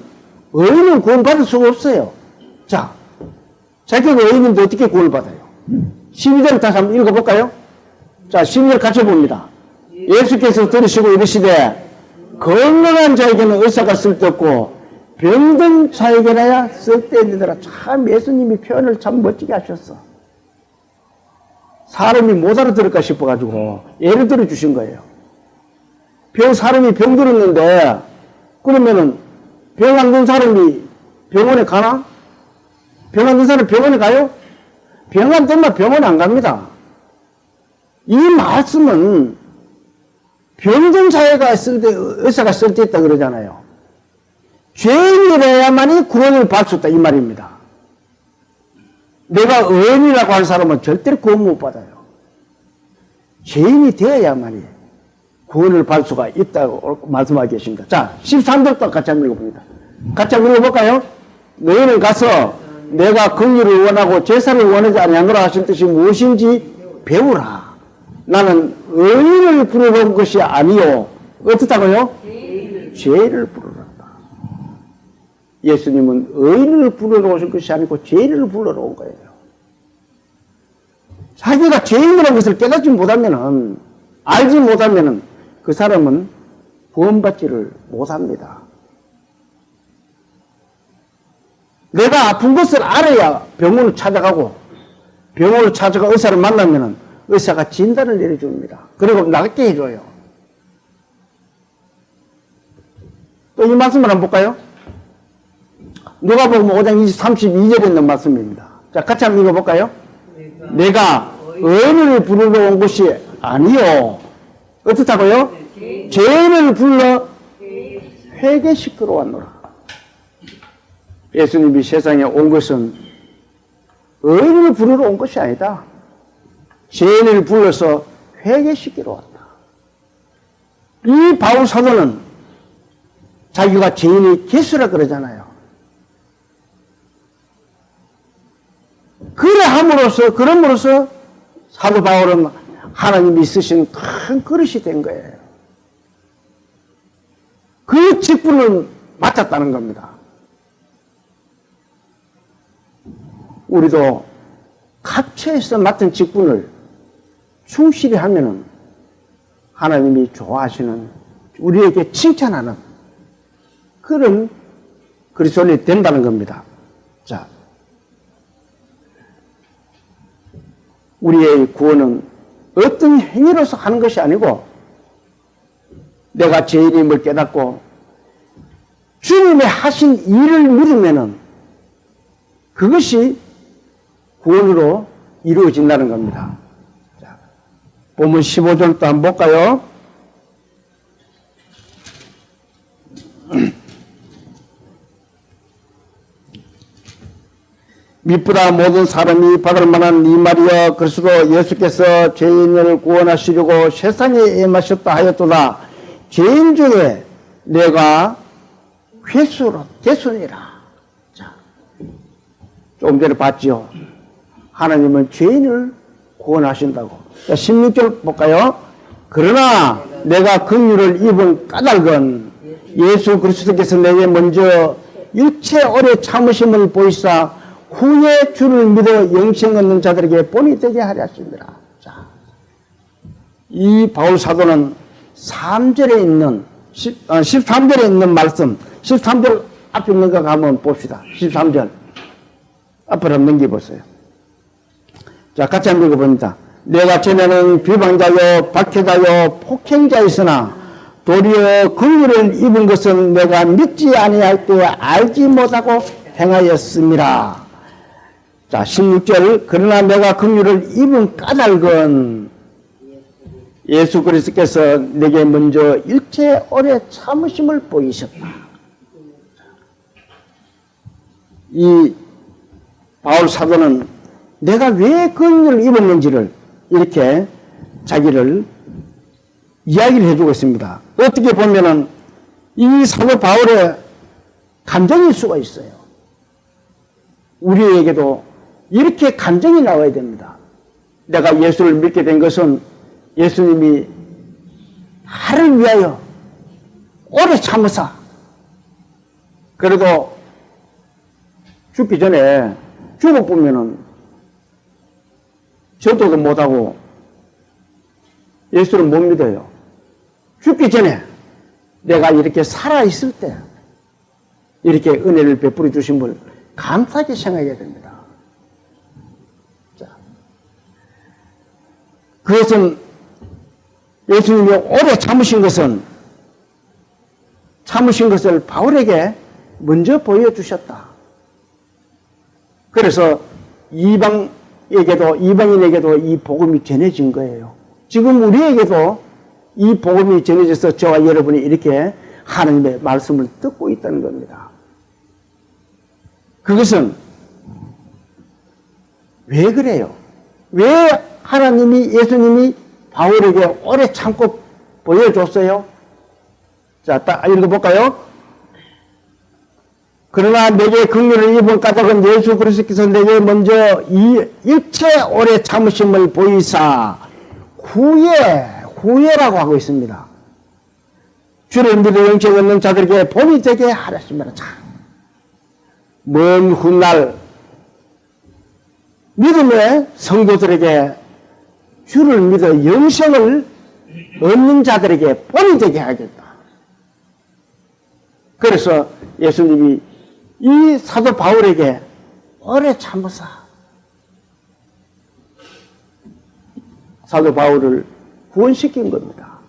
의인은 구원받을 수가 없어요. 자, 자기가 의인인데 어떻게 구원을 받아요? 12절을 다시 한번 읽어볼까요? 자, 12절 같이 봅니다. 예수께서 들으시고 이르시되 건강한 자에게는 의사가 쓸데없고 병든 자에게나야 쓸데있느니라. 참 예수님이 표현을 참 멋지게 하셨어. 사람이 못 알아들을까 싶어가지고 예를 들어 주신 거예요. 사람이 병들었는데 그러면은 병 안 든 사람이 병원에 가나? 병 안 든 사람이 병원에 가요? 병 안 되면 병원에 안 갑니다. 이 말씀은 병든 자가 의사가 쓸데있다 그러잖아요. 죄인이라야만이 구원을 받을 수 있다 이 말입니다. 내가 의인이라고 하는 사람은 절대로 구원 못 받아요. 죄인이 되어야만이 구원을 받을 수가 있다고 말씀하고 계십니다. 자, 13절도 같이 한번 읽어봅니다. 같이 한번 읽어볼까요? 너희는 가서 내가 긍휼을 원하고 제사를 원하지 아니하노라 하신 뜻이 무엇인지 배우라. 나는 의인을 부르러 온 것이 아니요. 어떻다고요? 죄를 부르러 온다. 예수님은 의인을 부르러 오신 것이 아니고 죄를 부르러 온 거예요. 자기가 죄인이라는 것을 깨닫지 못하면은, 알지 못하면은 그 사람은 구원받지를 못합니다. 내가 아픈 것을 알아야 병원을 찾아가고, 병원을 찾아가 의사를 만나면은 의사가 진단을 내려줍니다. 그리고 낫게 해줘요. 또 이 말씀을 한번 볼까요? 누가복음 5장 32절에 있는 말씀입니다. 자, 같이 한번 읽어볼까요? 내가 의인을 부르러 온 것이 아니요. 어떻다고요? 죄인을 불러 회개시키러 왔노라. 예수님이 세상에 온 것은 의인을 부르러 온 것이 아니다. 죄인을 불러서 회개시키러 왔다. 이 바울 사도는 자기가 죄인의 개수라 그러잖아요. 그럼으로써 사도 바울은 하나님이 쓰신 큰 그릇이 된 거예요. 그 직분을 맡았다는 겁니다. 우리도 각처에서 맡은 직분을 충실히 하면은 하나님이 좋아하시는, 우리에게 칭찬하는 그런 그리스도인이 된다는 겁니다. 자, 우리의 구원은 어떤 행위로서 하는 것이 아니고 내가 죄인임을 깨닫고 주님의 하신 일을 믿으면은 그것이 구원으로 이루어진다는 겁니다. 자, 본문 15절도 한번 볼까요? 미쁘다 모든 사람이 받을 만한 이 말이여, 그리스도 예수께서 죄인을 구원하시려고 세상에 임하셨다 하였도다. 죄인 중에 내가 회수로 대순이라. 자, 조금 전에 봤죠. 하나님은 죄인을 구원하신다고. 자, 16절 볼까요? 그러나 내가 긍휼을 입은 까닭은 예수 그리스도께서 내게 먼저 일체 오래 참으심을 보이사 후에 주를 믿어 영생 얻는 자들에게 본이 되게 하려 하십니다. 자, 이 바울 사도는 3절에 있는 13절에 있는 말씀, 13절 앞에 있는 거 한번 봅시다. 13절 앞으로 한번 넘겨보세요. 자, 같이 한번 읽어봅니다. 내가 전에는 비방자요 박해자요 폭행자였으나 도리어 긍휼을 입은 것은 내가 믿지 아니할 때 알지 못하고 행하였습니다. 자, 16절. 그러나 내가 긍휼을 입은 까닭은 예수 그리스도께서 내게 먼저 일체 오래 참으심을 보이셨다. 이 바울 사도는 내가 왜 긍휼을 입었는지를 이렇게 자기를 이야기를 해주고 있습니다. 어떻게 보면은 이 사도 바울의 감정일 수가 있어요. 우리에게도 이렇게 감정이 나와야 됩니다. 내가 예수를 믿게 된 것은 예수님이 나를 위하여 오래 참으사, 그래도 죽기 전에 죽어보면은 저도도 못하고 예수를 못 믿어요. 죽기 전에 내가 이렇게 살아있을 때 이렇게 은혜를 베풀어 주신 걸 감사하게 생각해야 됩니다. 자, 그것은 예수님이 오래 참으신 것을 바울에게 먼저 보여주셨다. 그래서 이방인에게도 이 복음이 전해진 거예요. 지금 우리에게도 이 복음이 전해져서 저와 여러분이 이렇게 하나님의 말씀을 듣고 있다는 겁니다. 그것은 왜 그래요? 왜 하나님이, 예수님이 바울에게 오래 참고 보여줬어요? 자, 딱 읽어볼까요? 그러나 내게 긍휼을 입은 까닭은 예수 그리스도께서 내게 먼저 이 일체 오래 참으심을 보이사 후회라고 하고 있습니다. 주를 믿어 영생 얻는 자들에게 본이 되게 하렸습니다. 참. 먼 훗날 믿음의 성도들에게 주를 믿어 영생을 얻는 자들에게 본이 되게 하겠다. 그래서 예수님이 이 사도 바울에게 오래 참으사 사도 바울을 구원시킨 겁니다.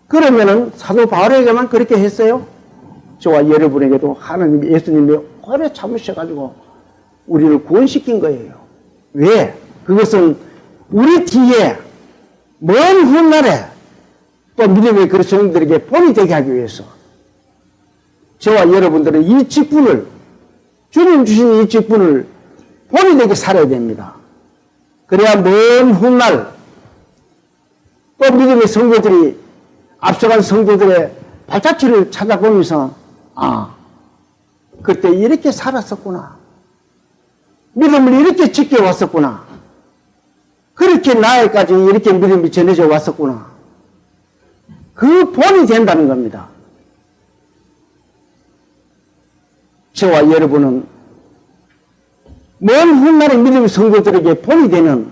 그러면은 사도 바울에게만 그렇게 했어요? 저와 여러분에게도 하나님이 예수님이 오래 참으셔가지고 우리를 구원시킨 거예요. 왜? 그것은 우리 뒤에 먼 훗날에 또 믿음의 그리스도인들에게 본이 되게 하기 위해서 저와 여러분들은 이 직분을 주님 주신 이 직분을 본이 되게 살아야 됩니다. 그래야 먼 훗날 또 믿음의 성도들이 앞서간 성도들의 발자취를 찾아보면서 그때 이렇게 살았었구나. 믿음을 이렇게 지켜왔었구나. 그렇게 나에까지 이렇게 믿음이 전해져 왔었구나. 그 본이 된다는 겁니다. 저와 여러분은 먼 훗날의 믿음의 성도들에게 본이 되는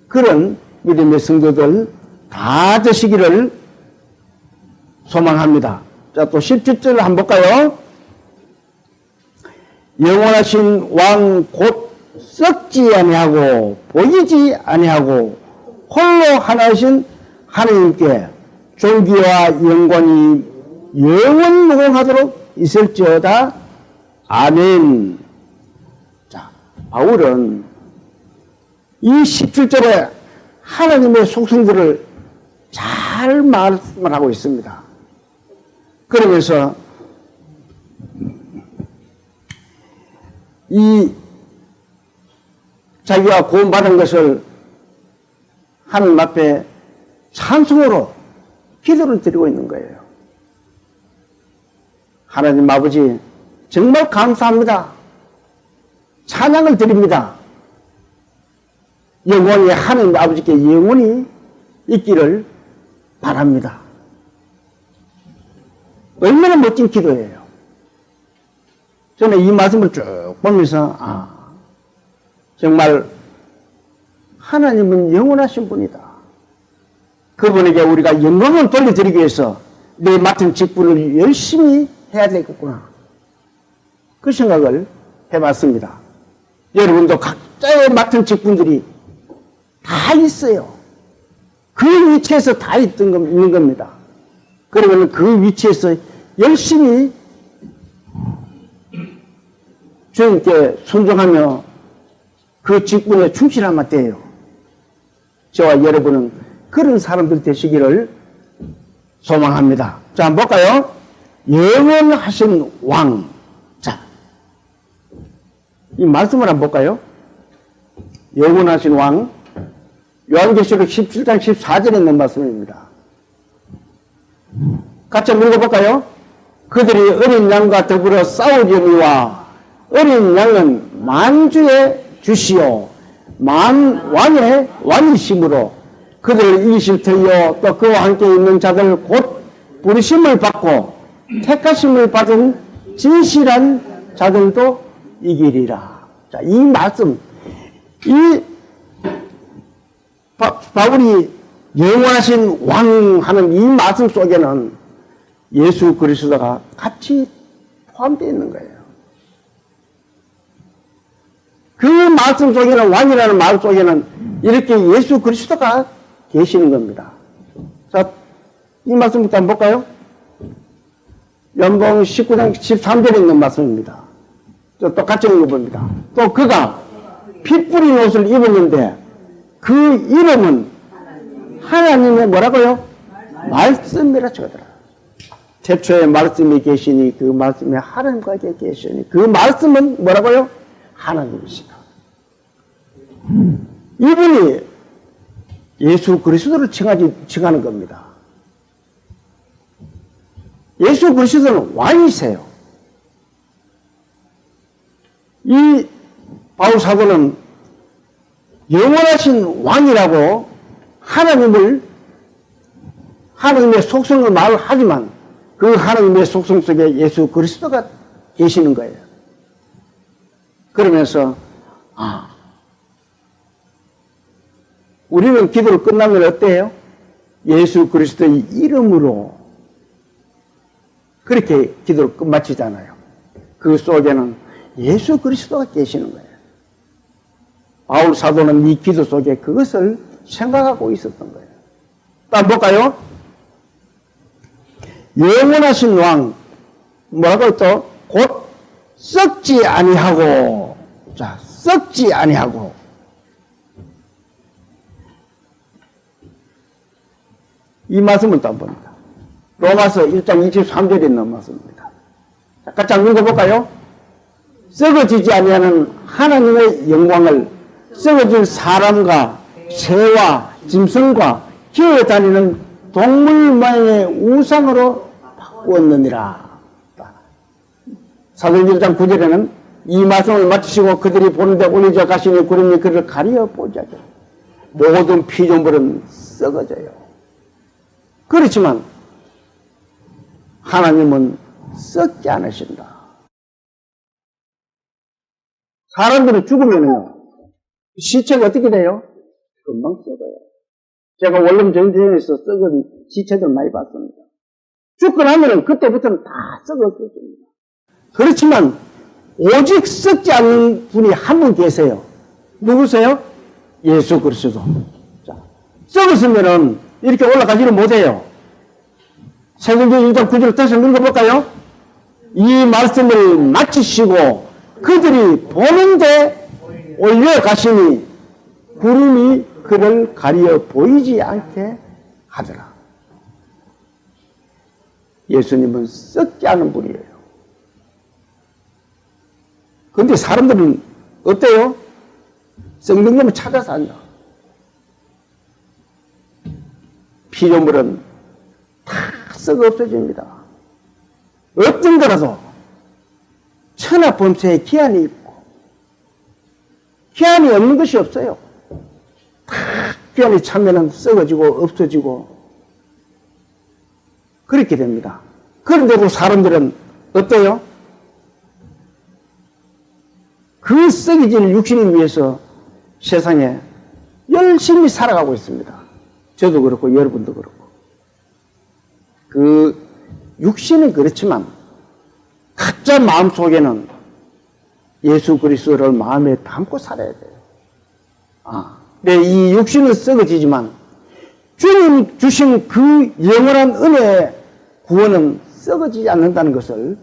그런 믿음의 성도들 다 되시기를 소망합니다. 자, 또 17절 한번 볼까요? 영원하신 왕 곧 썩지 아니하고 보이지 아니하고 홀로 하나이신 하나님께 존귀와 영광이 영원무궁하도록 있을지어다. 아멘. 자, 바울은 이 17절에 하나님의 속성들을 잘 말씀을 하고 있습니다. 그러면서 이 자기가 구원받은 것을 하나님 앞에 찬송으로 기도를 드리고 있는 거예요. 하나님 아버지 정말 감사합니다. 찬양을 드립니다. 영원히 하나님 아버지께 영원히 있기를 바랍니다. 얼마나 멋진 기도예요. 저는 이 말씀을 쭉 보면서 정말 하나님은 영원하신 분이다. 그분에게 우리가 영광을 돌려드리기 위해서 내 맡은 직분을 열심히 해야 되겠구나. 그 생각을 해봤습니다. 여러분도 각자의 맡은 직분들이 다 있어요. 그 위치에서 다 있는 겁니다. 그러면 그 위치에서 열심히 주님께 순종하며 그 직분에 충실하면 돼요. 저와 여러분은 그런 사람들 되시기를 소망합니다. 자, 한번 볼까요? 영원하신 왕. 자, 이 말씀을 한번 볼까요? 영원하신 왕. 요한계시록 17장 14절에 있는 말씀입니다. 같이 한번 읽어볼까요? 그들이 어린 양과 더불어 싸우려니와 어린 양은 만주의 주시오 만왕의 왕이심으로 그들을 이기실 터이요 또 그와 함께 있는 자들 곧 부르심을 받고 택하심을 받은 진실한 자들도 이기리라. 자, 이 말씀, 이 바울이 영원하신 왕 하는 이 말씀 속에는 예수 그리스도가 같이 포함되어 있는 거예요. 그 말씀 속에는, 왕이라는 말 속에는 이렇게 예수 그리스도가 계시는 겁니다. 자, 이 말씀부터 한번 볼까요? 연봉 19장 13절에 있는 말씀입니다. 똑같이 읽어봅니다. 또 그가 피 뿌린 옷을 입었는데 그 이름은 하나님의 뭐라고요? 말씀이라 적어더라. 태초에 말씀이 계시니 그 말씀이 하나님과 계시니 그 말씀은 뭐라고요? 하나님이시다. 이분이 예수 그리스도를 칭하는 겁니다. 예수 그리스도는 왕이세요. 이 바울 사도는 영원하신 왕이라고 하나님의 속성을 말하지만 그 하나님의 속성 속에 예수 그리스도가 계시는 거예요. 그러면서 우리는 기도를 끝나면 어때요? 예수 그리스도의 이름으로 그렇게 기도를 끝마치잖아요. 그 속에는 예수 그리스도가 계시는 거예요. 바울 사도는 이 기도 속에 그것을 생각하고 있었던 거예요. 또 한번 볼까요? 영원하신 왕, 뭐라고 했죠? 곧 썩지 아니하고, 자, 썩지 아니하고. 이 말씀을 또 한번 봅니다. 로마서 1장 23절에 있는 말씀입니다. 자, 같이 한번 읽어볼까요? 썩어지지 아니하는 하나님의 영광을 썩어질 사람과 새와 짐승과 기어다니는 동물 모양의 우상으로 바꾸었느니라. 사도행전 1장 9절에는 이 말씀을 마치시고 그들이 보는데 올리자 가시니 구름이 그를 가리어 보지 않죠. 모든 피조물은 썩어져요. 그렇지만 하나님은 썩지 않으신다. 사람들은 죽으면요 시체가 어떻게 돼요? 금방 썩어요. 제가 원룸 전쟁에서 썩은 시체들 많이 봤습니다. 죽고 나면은 그때부터는 다 썩어집니다. 그렇지만 오직 썩지 않는 분이 한 분 계세요. 누구세요? 예수 그리스도. 자, 썩었으면은 이렇게 올라가지를 못해요. 사도행전 1장 9절을 다시 한번 읽어볼까요? 이 말씀을 마치시고 그들이 보는데 올려가시니 구름이 그를 가리어 보이지 않게 하더라. 예수님은 썩지 않은 분이에요. 그런데 사람들은 어때요? 썩는 것만 찾아서 앉아. 피조물은 다 썩어 없어집니다. 어떤 거라도 천하범사에 기한이 있고 기한이 없는 것이 없어요. 다 기한이 차면은 썩어지고 없어지고 그렇게 됩니다. 그런데도 사람들은 어때요? 그 썩어질 육신을 위해서 세상에 열심히 살아가고 있습니다. 저도 그렇고 여러분도 그렇고. 그 육신은 그렇지만 각자 마음속에는 예수 그리스도를 마음에 담고 살아야 돼요. 네, 이 육신은 썩어지지만 주님 주신 그 영원한 은혜의 구원은 썩어지지 않는다는 것을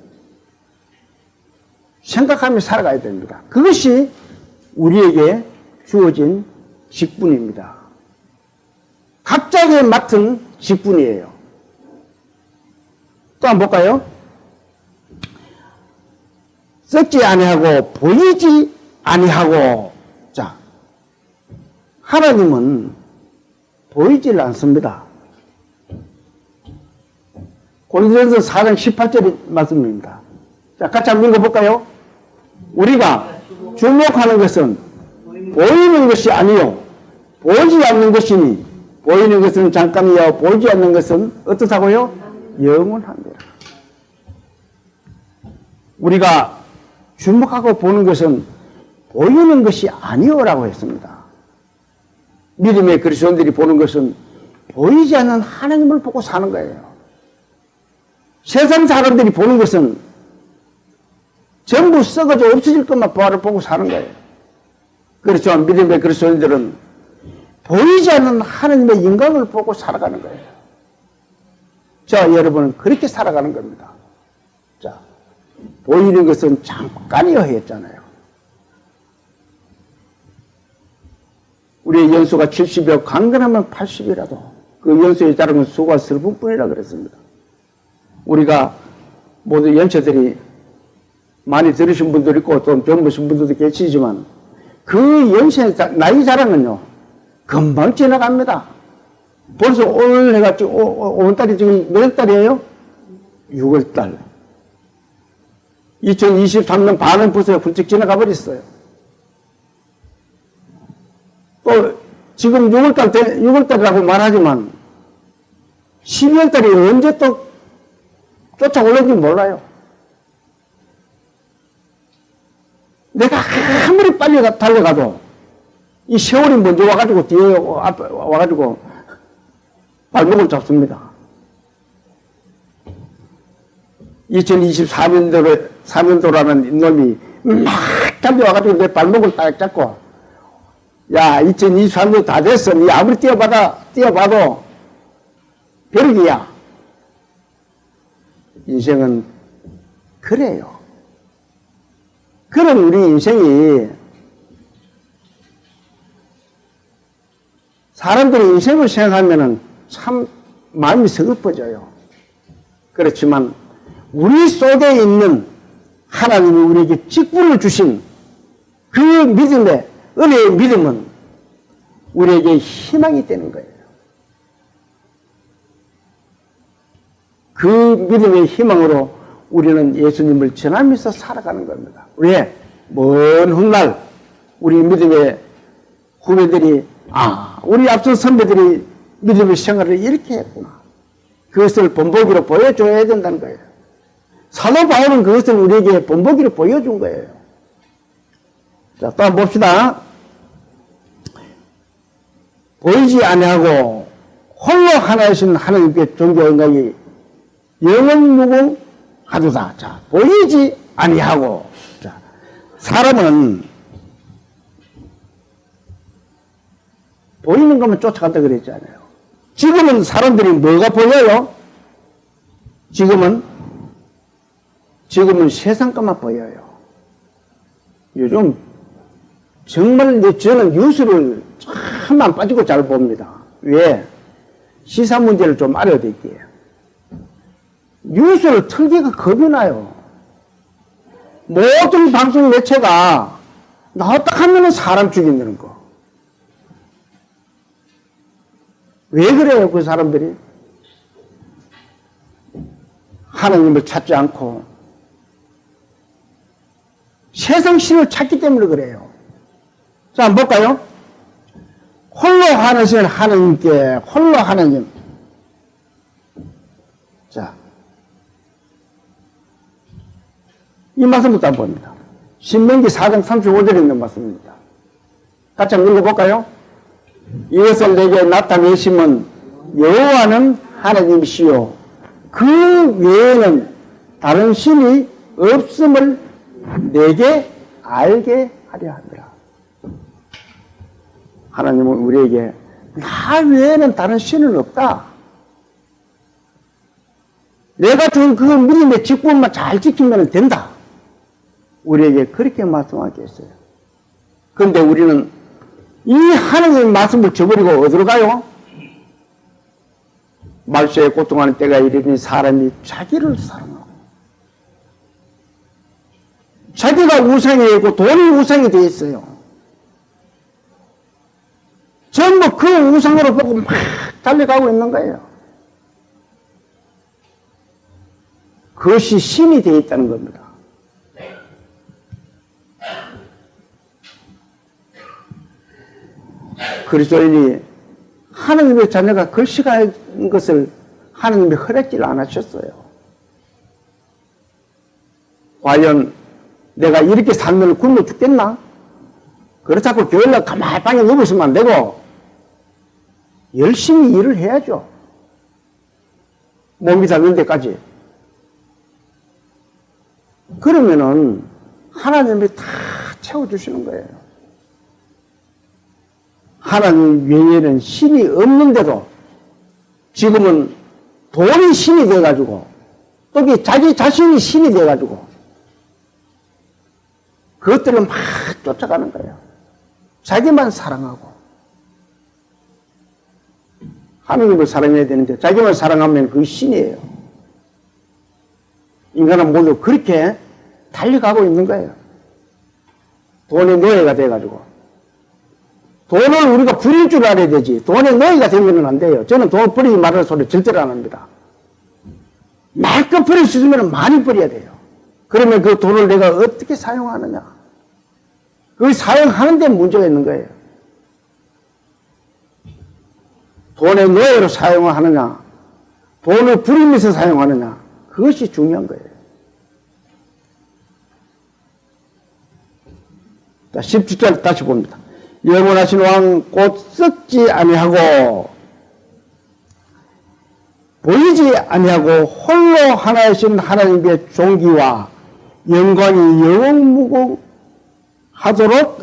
생각하며 살아가야 됩니다. 그것이 우리에게 주어진 직분입니다. 각자에게 맡은 직분이에요. 또 한번 볼까요? 썩지 아니하고 보이지 아니하고. 자, 하나님은 보이질 않습니다. 고린도전서 4장 18절의 말씀입니다. 자, 같이 한번 읽어볼까요? 우리가 주목하는 것은 보이는 것이 아니요 보지 않는 것이니 보이는 것은 잠깐이요 보지 않는 것은 어떻다고요? 영원합니다. 우리가 주목하고 보는 것은 보이는 것이 아니오라고 했습니다. 믿음의 그리스도인들이 보는 것은 보이지 않는 하나님을 보고 사는 거예요. 세상 사람들이 보는 것은 전부 썩어져 없어질 것만 보고 사는 거예요. 그렇지만 믿음의 그리스도인들은 보이지 않는 하나님의 영광을 보고 살아가는 거예요. 자, 여러분은 그렇게 살아가는 겁니다. 자, 보이는 것은 잠깐이여 했잖아요. 우리의 연수가 70이요 강건하면 80이라도 그 연수의 자랑은 수고가 슬픈 뿐이라 그랬습니다. 우리가 모두 연체들이 많이 들으신 분도 있고 좀 젊으신 분들도 계시지만 그 연세 나이 자랑은요 금방 지나갑니다. 벌써 올 해가지고 오늘달이 지금 몇 달이에요? 6월달. 2023년 반은 벌써 훌쩍 지나가 버렸어요. 또 지금 6월달이라고 말하지만 12월달이 언제 또 쫓아올는지 몰라요. 내가 아무리 빨리 달려가도 이 세월이 먼저 와가지고 뒤에 앞에 와가지고 발목을 잡습니다. 2024년도라는 놈이 막 달려와가지고 내 발목을 딱 잡고, 야, 2023년 다 됐어. 니 아무리 뛰어봐도 벼룩이야. 인생은 그래요. 그런 우리 인생이, 사람들이 인생을 생각하면은 참 마음이 서글퍼져요. 그렇지만 우리 속에 있는 하나님이 우리에게 직분을 주신 그 믿음의, 은혜의 믿음은 우리에게 희망이 되는 거예요. 그 믿음의 희망으로 우리는 예수님을 전하면서 살아가는 겁니다. 왜? 먼 훗날 우리 믿음의 후배들이, 우리 앞선 선배들이 믿음의 생활을 이렇게 했구나. 그것을 본보기로 보여줘야 된다는 거예요. 사도 바울은 그것을 우리에게 본보기로 보여준 거예요. 자, 또 한번 봅시다. 보이지 아니하고 홀로 하나이신 하나님께 존귀한가이 영원무궁하도다. 자, 보이지 아니하고. 자, 사람은 보이는 것만 쫓아간다 그랬잖아요. 지금은 사람들이 뭐가 보여요? 지금은 세상 것만 보여요. 요즘 정말 저는 뉴스를 참 안 빠지고 잘 봅니다. 왜? 시사 문제를 좀 알아듣기에. 뉴스를 틀기가 겁이 나요. 모든 방송 매체가 나왔다 하면은 사람 죽인다는 거. 왜 그래요, 그 사람들이? 하나님을 찾지 않고 세상 신을 찾기 때문에 그래요. 자, 한번 볼까요? 홀로 하나신 하나님께, 홀로 하나님. 자, 이 말씀부터 한번 봅니다. 신명기 4장 35절에 있는 말씀입니다. 같이 한번 읽어볼까요? 이것을 내게 나타내심은 여호와는 하나님이시요 그 외에는 다른 신이 없음을 내게 알게 하려 하더라. 하나님은 우리에게 나 외에는 다른 신은 없다. 내가 준 그 믿음의 직분만 잘 지키면 된다. 우리에게 그렇게 말씀하게 했어요. 그런데 우리는 이 하나님의 말씀을 저버리고 어디로 가요? 말세에 고통하는 때가 이르니 사람이 자기를 사랑하고 자기가 우상이 있고 돈이 우상이 되어 있어요. 전부 그 우상으로 보고 막 달려가고 있는 거예요. 그것이 신이 되어 있다는 겁니다. 그리스도인이 하나님의 자녀가 글씨가는 것을 하나님이 허락지를 안 하셨어요. 과연 내가 이렇게 살면 굶어 죽겠나? 그렇다고 교회를 가만히 방에 누워 있으면 안 되고 열심히 일을 해야죠. 몸이 닳는 데까지. 그러면은 하나님이 다 채워주시는 거예요. 하나님 외에는 신이 없는데도 지금은 돈이 신이 돼가지고 또 자기 자신이 신이 돼가지고 그것들을 막 쫓아가는 거예요. 자기만 사랑하고 하나님을 사랑해야 되는데 자기만 사랑하면 그게 신이에요. 인간은 모두 그렇게 달려가고 있는 거예요. 돈의 노예가 돼가지고. 돈을 우리가 부릴 줄 알아야 되지. 돈의 노예가 되면 안 돼요. 저는 돈 버리지 말라는 소리 절대로 안 합니다. 마음껏 버릴 수 있으면 많이 버려야 돼요. 그러면 그 돈을 내가 어떻게 사용하느냐? 그 사용하는 데 문제가 있는 거예요. 돈의 노예로 사용을 하느냐, 돈을 부리면서 사용하느냐, 그것이 중요한 거예요. 자, 17절 다시 봅니다. 영원하신 왕 곧 썩지 아니하고 보이지 아니하고 홀로 하나이신 하나님의 존귀와 영광이 영원무궁하도록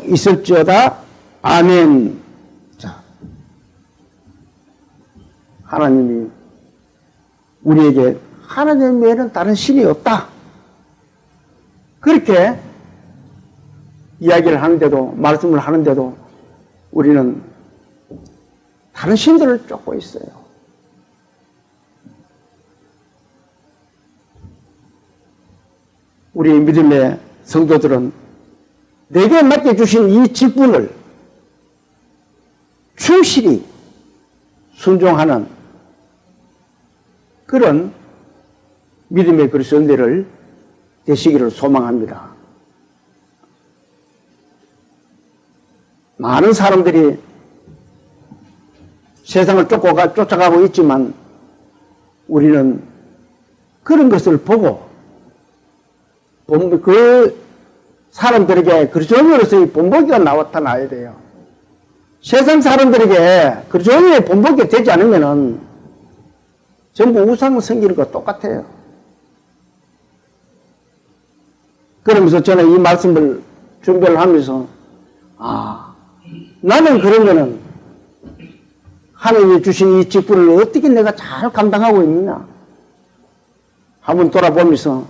있을지어다. 아멘. 자, 하나님이 우리에게 하나님 외에는 다른 신이 없다. 그렇게 이야기를 하는데도, 말씀을 하는데도 우리는 다른 신들을 쫓고 있어요. 우리 믿음의 성도들은 내게 맡겨주신 이 직분을 충실히 순종하는 그런 믿음의 그리스도인들을 되시기를 소망합니다. 많은 사람들이 세상을 쫓아가고 있지만 우리는 그런 것을 보고 그 사람들에게 그리스도인으로서의 본보기가 나타나야 돼요. 세상 사람들에게 그리스도인의 본보기가 되지 않으면 전부 우상 섬기는 거 똑같아요. 그러면서 저는 이 말씀을 준비를 하면서 나는 그러면은 하나님이 주신 이 직분을 어떻게 내가 잘 감당하고 있느냐 한번 돌아보면서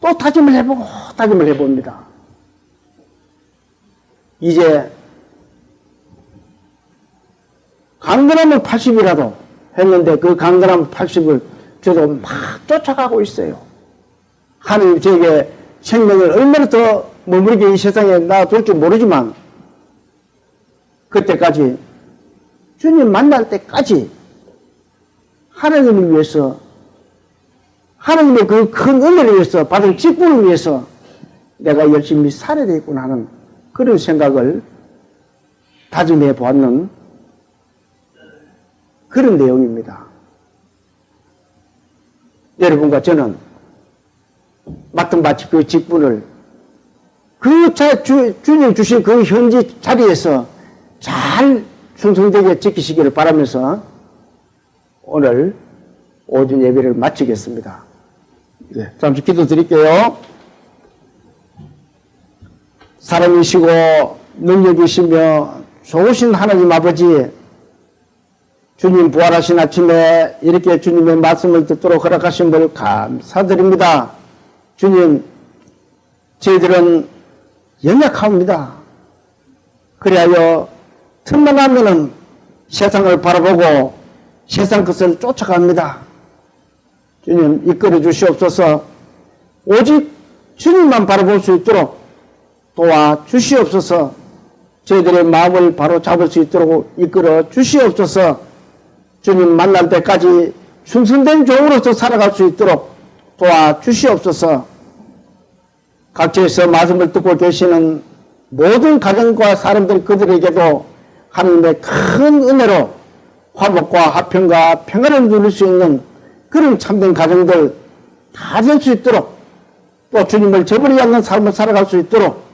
또 다짐을 해보고 다짐을 해봅니다. 이제 강건하면 80이라도 했는데 그 강건한 80을 저도 막 쫓아가고 있어요. 하나님 저에게 생명을 얼마나 더 머무르게 이 세상에 놔둘지 모르지만 그때까지 주님 만날 때까지 하나님을 위해서 하나님의 그 큰 은혜를 위해서 받은 직분을 위해서 내가 열심히 살아야 되겠구나 하는 그런 생각을 다짐해 보았는 그런 내용입니다. 여러분과 저는 맡은 바치 그 직분을 주님 주신 그 현지 자리에서 잘 충성되게 지키시기를 바라면서 오늘 오전 예배를 마치겠습니다. 네, 잠시 기도 드릴게요. 사랑이시고 능력이시며 좋으신 하나님 아버지, 주님 부활하신 아침에 이렇게 주님의 말씀을 듣도록 허락하신 걸 감사드립니다. 주님, 저희들은 연약합니다. 그리하여 틈만 나면은 세상을 바라보고 세상 것을 쫓아갑니다. 주님, 이끌어 주시옵소서. 오직 주님만 바라볼 수 있도록 도와 주시옵소서. 저희들의 마음을 바로 잡을 수 있도록 이끌어 주시옵소서. 주님 만날 때까지 충성된 종으로서 살아갈 수 있도록 도와 주시옵소서. 각지에서 말씀을 듣고 계시는 모든 가정과 사람들 그들에게도 하나님의 큰 은혜로 화목과 화평과 평안을 누릴 수 있는 그런 참된 가정들 다 될 수 있도록 또 주님을 저버리지 않는 삶을 살아갈 수 있도록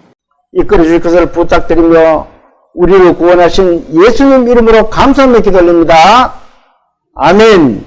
이끌어 주실 것을 부탁드리며 우리를 구원하신 예수님 이름으로 감사하며 기도합니다. 아멘.